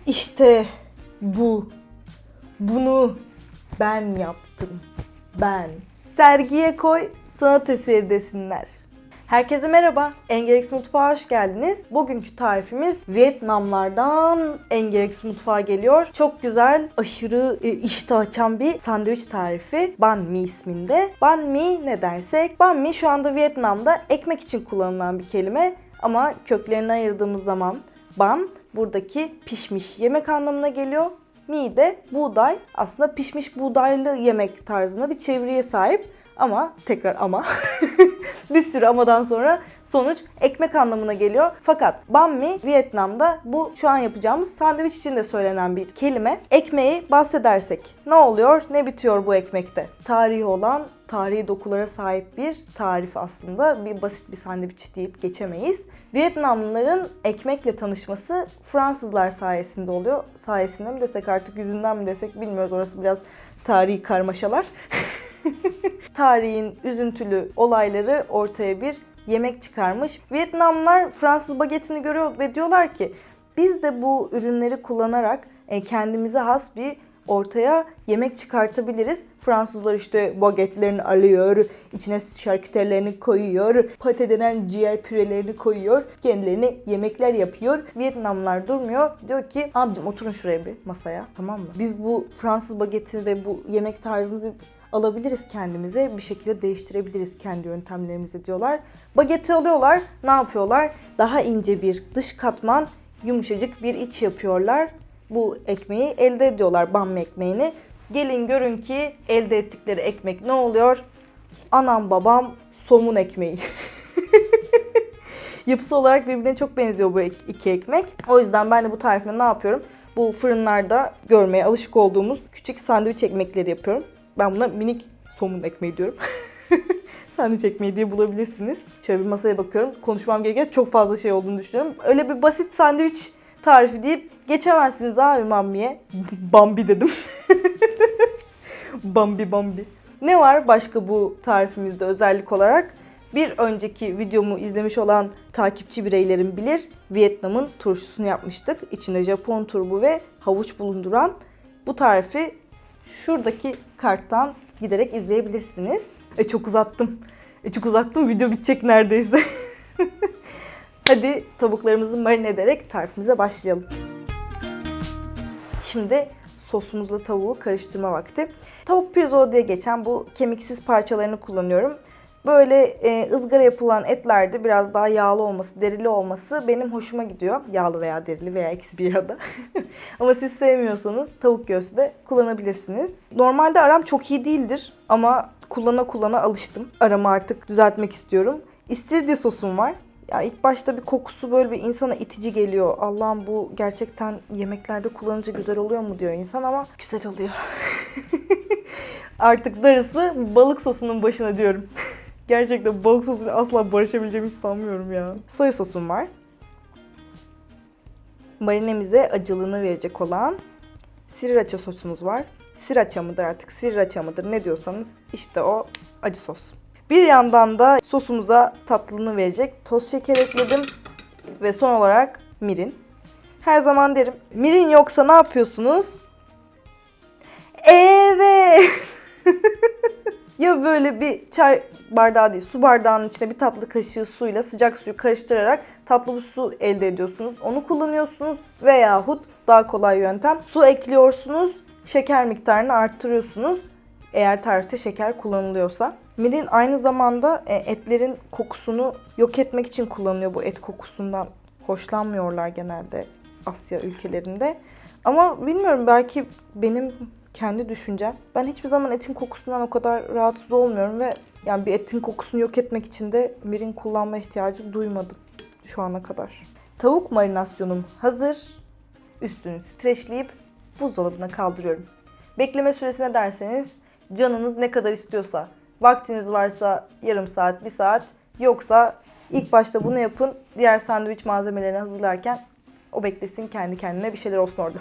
İşte bu. Bunu ben yaptım. Ben. Sergiye koy, sanat eseri desinler. Herkese merhaba. Engerex Mutfağa hoş geldiniz. Bugünkü tarifimiz Vietnamlardan Engerex Mutfağa geliyor. Çok güzel, aşırı iştah açan bir sandviç tarifi. Banh mi isminde. Banh mi ne dersek? Banh mi şu anda Vietnam'da ekmek için kullanılan bir kelime. Ama köklerini ayırdığımız zaman ban buradaki pişmiş yemek anlamına geliyor. Mi de buğday. Aslında pişmiş buğdaylı yemek tarzında bir çeviriye sahip. Ama tekrar ama bir sürü amadan sonra sonuç ekmek anlamına geliyor. Fakat banh mi Vietnam'da bu şu an yapacağımız sandviç için de söylenen bir kelime. Ekmeği bahsedersek ne oluyor, ne bitiyor bu ekmekte? Tarihi olan, tarihi dokulara sahip bir tarif aslında. Bir basit bir sandviç deyip geçemeyiz. Vietnamlıların ekmekle tanışması Fransızlar sayesinde oluyor. Sayesinde mi desek artık yüzünden mi desek bilmiyoruz. Orası biraz tarihi karmaşalar. Tarihin üzüntülü olayları ortaya bir yemek çıkarmış. Vietnamlılar Fransız bagetini görüyor ve diyorlar ki biz de bu ürünleri kullanarak kendimize has bir ortaya yemek çıkartabiliriz. Fransızlar işte bagetlerini alıyor, içine şarküterilerini koyuyor, pate denen ciğer pürelerini koyuyor, kendilerine yemekler yapıyor. Vietnamlılar durmuyor. Diyor ki abicim oturun şuraya bir masaya, tamam mı? Biz bu Fransız bagetini ve bu yemek tarzını bir alabiliriz kendimize, bir şekilde değiştirebiliriz kendi yöntemlerimizi diyorlar. Bageti alıyorlar, ne yapıyorlar? Daha ince bir dış katman, yumuşacık bir iç yapıyorlar. Bu ekmeği elde ediyorlar, banh mi ekmeğini. Gelin görün ki elde ettikleri ekmek ne oluyor? Anam babam somun ekmeği. Yapısı olarak birbirine çok benziyor bu iki ekmek. O yüzden ben de bu tarifle ne yapıyorum? Bu fırınlarda görmeye alışık olduğumuz küçük sandviç ekmekleri yapıyorum. Ben buna minik somun ekmeği diyorum. Sandviç ekmeği diye bulabilirsiniz. Şöyle bir masaya bakıyorum. Konuşmam gereken çok fazla şey olduğunu düşünüyorum. Öyle bir basit sandviç tarifi deyip geçemezsiniz abi Bambi'ye. Bambi dedim. Bambi. Ne var başka bu tarifimizde özellik olarak? Bir önceki videomu izlemiş olan takipçi bireylerim bilir. Vietnam'ın turşusunu yapmıştık. İçinde Japon turbu ve havuç bulunduran bu tarifi şuradaki karttan giderek izleyebilirsiniz. Çok uzattım. Çok uzattım. Video bitecek neredeyse. Hadi tavuklarımızı marine ederek tarifimize başlayalım. Şimdi sosumuzla tavuğu karıştırma vakti. Tavuk pirzola diye geçen bu kemiksiz parçalarını kullanıyorum. Böyle ızgara yapılan etlerde biraz daha yağlı olması, derili olması benim hoşuma gidiyor. Yağlı veya derili veya ikisi bir arada. Ama siz sevmiyorsanız tavuk göğsü de kullanabilirsiniz. Normalde aram çok iyi değildir ama kullana alıştım. Aramı artık düzeltmek istiyorum. İstiridye sosum var. Ya ilk başta bir kokusu böyle bir insana itici geliyor. Allah'ım bu gerçekten yemeklerde kullanınca güzel oluyor mu diyor insan ama güzel oluyor. Artık darısı balık sosunun başına diyorum. Gerçekten balık sosuyla asla barışabileceğimi hiç sanmıyorum ya. Soya sosum var. Marinemize acılığını verecek olan sriracha sosumuz var. Sriracha mıdır artık, sriracha mıdır ne diyorsanız işte o acı sos. Bir yandan da sosumuza tatlılığını verecek toz şeker ekledim. Ve son olarak mirin. Her zaman derim, mirin yoksa ne yapıyorsunuz? Evet. Ya böyle bir çay bardağı değil, su bardağının içine bir tatlı kaşığı suyla sıcak suyu karıştırarak tatlı bir su elde ediyorsunuz. Onu kullanıyorsunuz veyahut daha kolay yöntem su ekliyorsunuz, şeker miktarını arttırıyorsunuz. Eğer tarifte şeker kullanılıyorsa. Mirin aynı zamanda etlerin kokusunu yok etmek için kullanılıyor. Bu et kokusundan hoşlanmıyorlar genelde Asya ülkelerinde. Ama bilmiyorum, belki benim kendi düşüncem. Ben hiçbir zaman etin kokusundan o kadar rahatsız olmuyorum ve yani bir etin kokusunu yok etmek için de mirin kullanma ihtiyacı duymadım şu ana kadar. Tavuk marinasyonum hazır. Üstünü streçleyip buzdolabına kaldırıyorum. Bekleme süresine derseniz canınız ne kadar istiyorsa. Vaktiniz varsa yarım saat, bir saat. Yoksa ilk başta bunu yapın. Diğer sandviç malzemelerini hazırlarken o beklesin, kendi kendine bir şeyler olsun orada.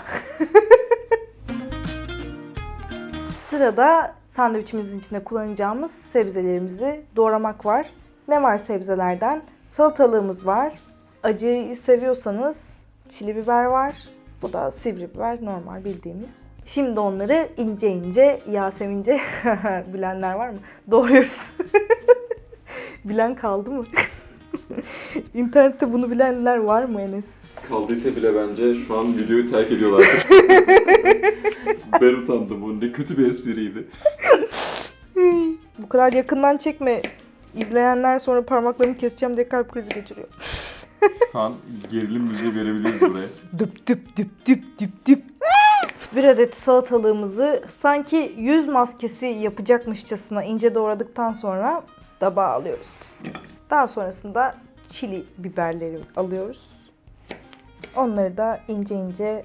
Sırada sandviçimizin içinde kullanacağımız sebzelerimizi doğramak var. Ne var sebzelerden? Salatalığımız var. Acıyı seviyorsanız çili biber var. Bu da sivri biber, normal bildiğimiz. Şimdi onları ince ince, Yasemince bilenler var mı? Doğruyoruz. Bilen kaldı mı? İnternette bunu bilenler var mı Enes? Kaldıysa bile bence şu an videoyu terk ediyorlardır. Ben utandım. Bu ne kötü bir espriydi. Bu kadar yakından çekme. İzleyenler sonra parmaklarımı keseceğim diye kalp krizi geçiriyor. Şu an gerilim müziği verebiliriz buraya. Düp düp düp düp düp düp. Bir adet salatalığımızı sanki yüz maskesi yapacakmışçasına ince doğradıktan sonra tabağa alıyoruz. Daha sonrasında çili biberleri alıyoruz. Onları da ince ince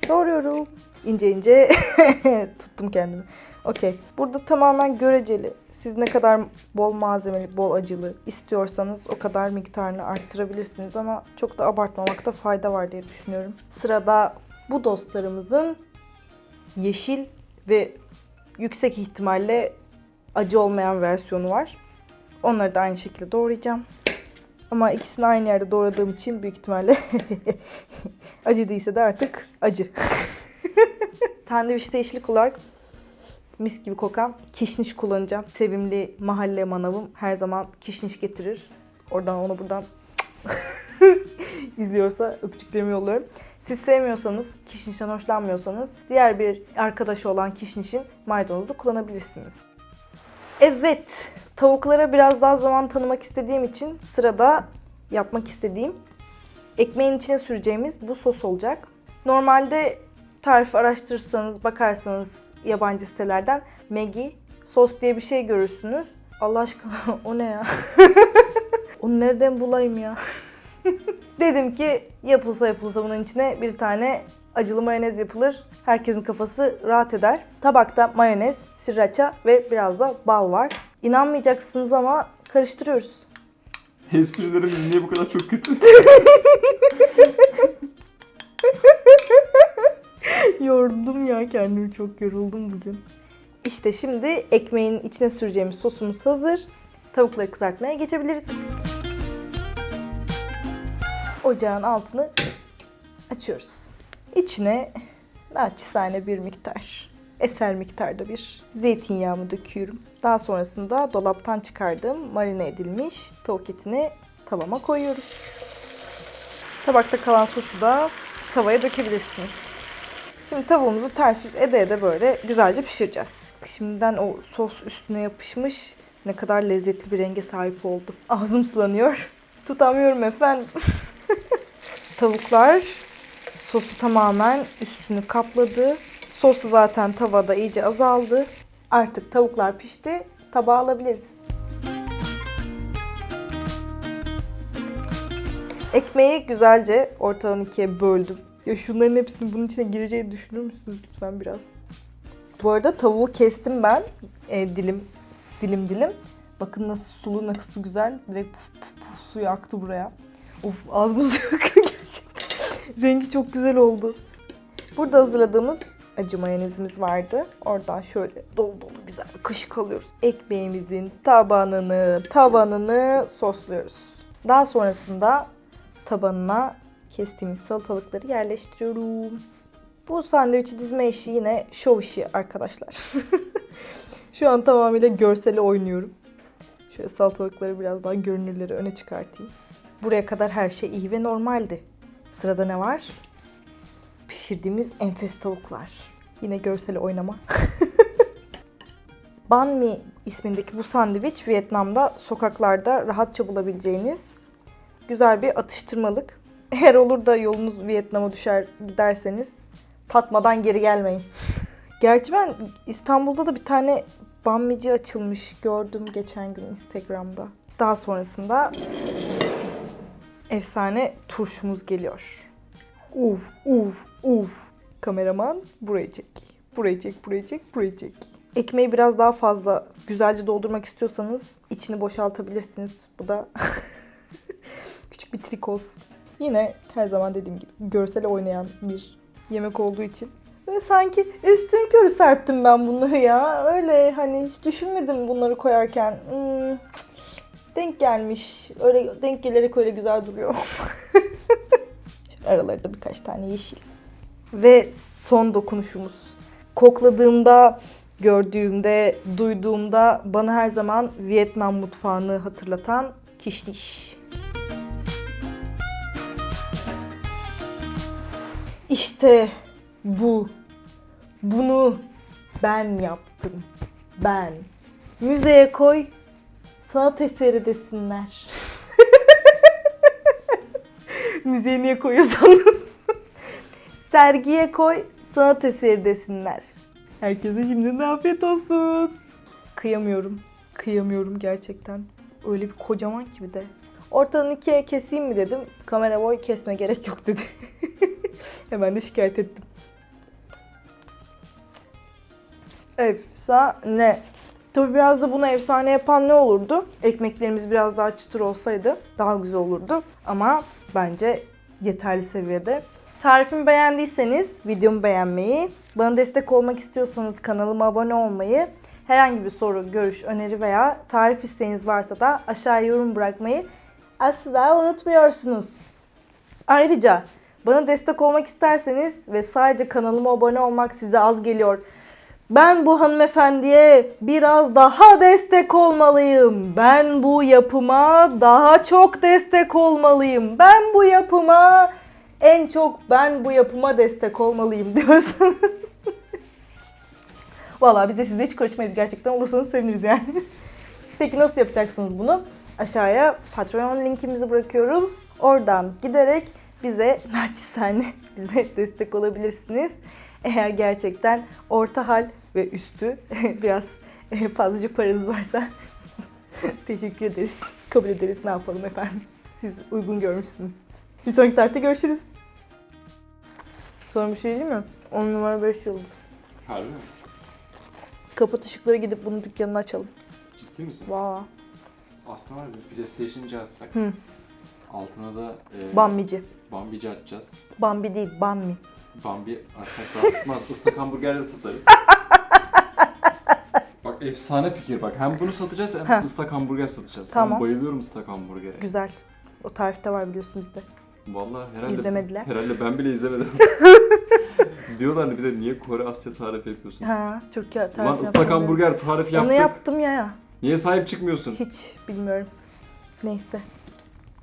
doğruyorum. İnce ince tuttum kendimi. Okey. Burada tamamen göreceli. Siz ne kadar bol malzemeli, bol acılı istiyorsanız o kadar miktarını arttırabilirsiniz ama çok da abartmamakta fayda var diye düşünüyorum. Sırada bu dostlarımızın yeşil ve yüksek ihtimalle acı olmayan versiyonu var. Onları da aynı şekilde doğrayacağım. Ama ikisini aynı yerde doğradığım için büyük ihtimalle acı değilse de artık acı. Sandviçte yeşillik olarak mis gibi kokan kişniş kullanacağım. Sevimli mahalle manavım her zaman kişniş getirir. Oradan onu buradan izliyorsa öpücüklerimi yolluyorum. Siz sevmiyorsanız, kişnişten hoşlanmıyorsanız diğer bir arkadaşı olan kişnişin maydanozu kullanabilirsiniz. Evet, tavuklara biraz daha zaman tanımak istediğim için sırada yapmak istediğim ekmeğin içine süreceğimiz bu sos olacak. Normalde tarif araştırırsanız, bakarsanız yabancı sitelerden Maggi sos diye bir şey görürsünüz. Allah aşkına o ne ya? Onu nereden bulayım ya? Dedim ki yapılsa bunun içine bir tane acılı mayonez yapılır. Herkesin kafası rahat eder. Tabakta mayonez, sriracha ve biraz da bal var. İnanmayacaksınız ama karıştırıyoruz. Esprilerimiz niye bu kadar çok kötü? Yoruldum ya, kendimi çok yoruldum bugün. İşte şimdi ekmeğin içine süreceğimiz sosumuz hazır. Tavukları kızartmaya geçebiliriz. Ocağın altını açıyoruz. İçine naçizane bir miktar, eser miktarda bir zeytinyağımı döküyorum. Daha sonrasında dolaptan çıkardığım marine edilmiş tavuk etini tavama koyuyorum. Tabakta kalan sosu da tavaya dökebilirsiniz. Şimdi tavuğumuzu ters yüz ede ede böyle güzelce pişireceğiz. Şimdiden o sos üstüne yapışmış. Ne kadar lezzetli bir renge sahip oldu. Ağzım sulanıyor. Tutamıyorum efendim. Tavuklar sosu tamamen üstünü kapladı. Sosu zaten tavada iyice azaldı. Artık tavuklar pişti. Tabağa alabiliriz. Ekmeği güzelce ortadan ikiye böldüm. Ya şunların hepsini bunun içine gireceğini düşünür müsünüz lütfen biraz? Bu arada tavuğu kestim ben. Dilim. Bakın nasıl sulu, nasıl güzel. Direkt puf suyu aktı buraya. Of, ağzımız yakıyor gerçekten. Rengi çok güzel oldu. Burada hazırladığımız acı mayonezimiz vardı. Oradan şöyle dolu güzel bir kaşık alıyoruz. Ekmeğimizin tabanını sosluyoruz. Daha sonrasında tabanına kestiğimiz salatalıkları yerleştiriyorum. Bu sandviçi dizme işi yine şov işi arkadaşlar. Şu an tamamıyla görsele oynuyorum. Şöyle salatalıkları biraz daha görünürleri öne çıkartayım. Buraya kadar her şey iyi ve normaldi. Sırada ne var? Pişirdiğimiz enfes tavuklar. Yine görsele oynama. Banh mi ismindeki bu sandviç Vietnam'da sokaklarda rahatça bulabileceğiniz güzel bir atıştırmalık. Eğer olur da yolunuz Vietnam'a düşer giderseniz tatmadan geri gelmeyin. Gerçi ben İstanbul'da da bir tane banh mici açılmış gördüm geçen gün Instagram'da. Daha sonrasında efsane turşumuz geliyor. Uf. Kameraman burayı çek. Ekmeği biraz daha fazla güzelce doldurmak istiyorsanız içini boşaltabilirsiniz. Bu da küçük bir trik olsun. Yine her zaman dediğim gibi görsele oynayan bir yemek olduğu için. Böyle sanki üstünkörü serptim ben bunları ya. Öyle hani hiç düşünmedim bunları koyarken. Denk gelmiş. Öyle denk gelerek öyle güzel duruyor. Aralarında birkaç tane yeşil. Ve son dokunuşumuz. Kokladığımda, gördüğümde, duyduğumda bana her zaman Vietnam mutfağını hatırlatan kişniş. İşte bu. Bunu ben yaptım. Ben. Müzeye koy, sanat eseri desinler. Müzeye niye koyuyorsan? Sergiye koy, sanat eseri desinler. Herkese şimdiden afiyet olsun. Kıyamıyorum. Kıyamıyorum gerçekten. Öyle bir kocaman ki bir de. Ortadan ikiye keseyim mi dedim. Kamera boy kesme gerek yok dedi. Hemen de şikayet ettim. Efsane. Tabii biraz da bunu efsane yapan ne olurdu? Ekmeklerimiz biraz daha çıtır olsaydı daha güzel olurdu. Ama bence yeterli seviyede. Tarifimi beğendiyseniz videomu beğenmeyi, bana destek olmak istiyorsanız kanalıma abone olmayı, herhangi bir soru, görüş, öneri veya tarif isteğiniz varsa da aşağıya yorum bırakmayı asla unutmuyorsunuz. Ayrıca bana destek olmak isterseniz ve sadece kanalıma abone olmak size az geliyor. Ben bu hanımefendiye biraz daha destek olmalıyım. Ben bu yapıma daha çok destek olmalıyım. Ben bu yapıma en çok destek olmalıyım diyorsanız. Vallahi biz de sizle hiç konuşmayız gerçekten. Olursanız seviniriz yani. Peki nasıl yapacaksınız bunu? Aşağıya Patreon linkimizi bırakıyoruz. Oradan giderek bize naçizane bize destek olabilirsiniz. Eğer gerçekten orta hal ve üstü biraz fazlaca paranız varsa teşekkür ederiz. Kabul ederiz. Ne yapalım efendim. Siz uygun görmüşsünüz. Bir sonraki tarihte görüşürüz. Sonra bir şey diyeyim mi? 10 numara 5 yıldız. Harbi mi? Kapat ışıkları gidip bunun dükkanını açalım. Ciddi misin? Valla. Aslında var ya PlayStation'cı açsak. Hı. Altına da Bambici. Bambici açacağız. Bambi değil, Bambi. Bambi açsak daha tutmaz. Islak hamburger de satarız. Bak efsane fikir bak. Hem bunu satacağız hem Heh. ıslak hamburger satacağız. Tamam. Ben bayılıyorum ıslak hamburgere. Güzel. O tarifte var biliyorsun bizde. Vallahi herhalde İzlemediler. Herhalde ben bile izlemedim. Diyorlar bir de niye Kore Asya tarifi yapıyorsun? Ha, Türkiye tarifi Ulan ıslak yapmadım. hamburger tarifi yaptık. Onu yaptım ya. Niye sahip çıkmıyorsun? Hiç bilmiyorum. Neyse.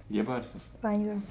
Ye bari sen. Ben yiyorum.